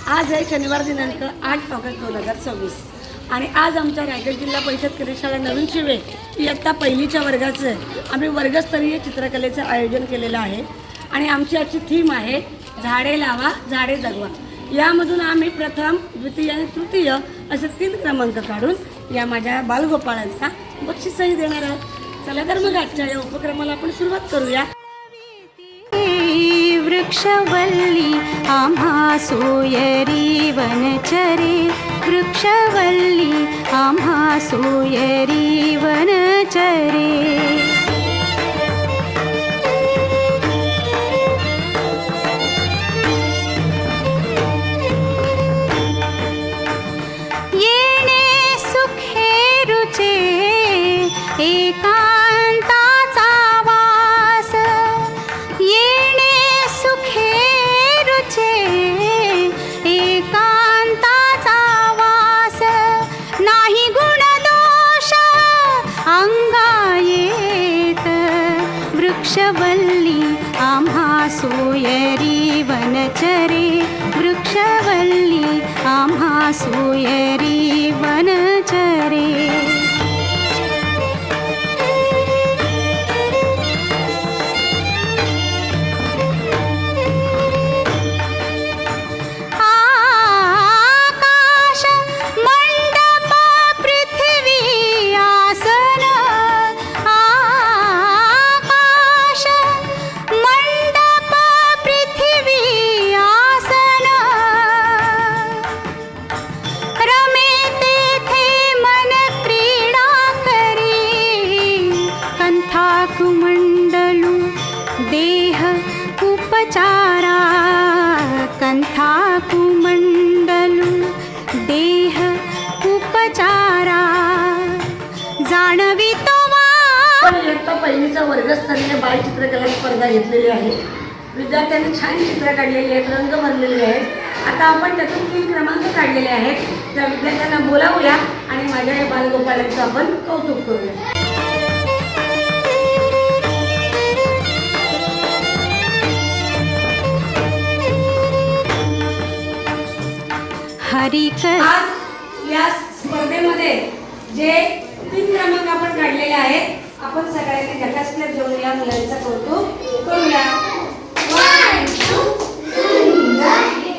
आज आहे शनिवार दिनांक 8 ऑगस्ट 2026 आणि आज आमच्या रायगड जिल्हा परिषद कार्यशाळा नवीन शिवे इयत्ता पहिलीच्या वर्गाचं आम्ही वर्गस्तरीय चित्रकलेचं आयोजन केलेलं आहे आणि आमची आजची थीम आहे झाडे लावा झाडे जगवा। यामधून आम्ही प्रथम द्वितीय आणि तृतीय असे 3 क्रमांक काढून या माझ्या बालगोपाळांना बक्षीसही देणार आहोत। चला तर मग आजच्या या उपक्रमाला आपण सुरुवात करूया। वृक्षवल्ली आम्हा सोयरी वनचरे, वृक्षवल्ली आम्हा सोयरी वनचरे। येणे सुखे रुचे एकांताचा वास, येणे सुखे रुचे एकांताचा वास। नाही गुण दोष अंगा येत, वृक्षवल्ली आम्हा सोयरी वनचरे, वृक्षवल्ली आम्हा सोयरी वनचरे। आकाश मंडप पृथ्वी आसन, आकाश मंडप पृथ्वी आसन। रमे तेथे मन क्रीडा करी, कंथा कुमंडलू देह उपचारा, कंथा कुमंडलू देह उपचारा। जाणवितो आपण इयत्ता पहिलीचा वर्गस्तरीय बालचित्रकला स्पर्धा घेतलेली आहे। विद्यार्थ्यांनी छान चित्र काढलेली आहेत, रंग भरलेले आहेत। आता आपण त्यातून 3 क्रमांक काढलेले आहेत। त्या विद्यार्थ्यांना बोलावूया आणि माझ्या या बालगोपाळांचं आपण कौतुक करूया। आज या स्पर्धेमध्ये जे 3 क्रमांक आपण काढलेले आहेत, आपण सगळ्यांनी झकास क्लब घेऊन या मुलांचं कौतुक करूया। 1 2 सुंदर, 1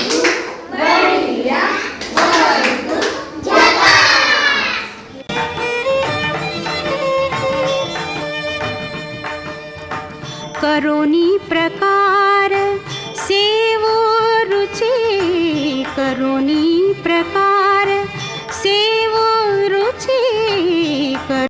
2 बढिया, 1 2 करोनी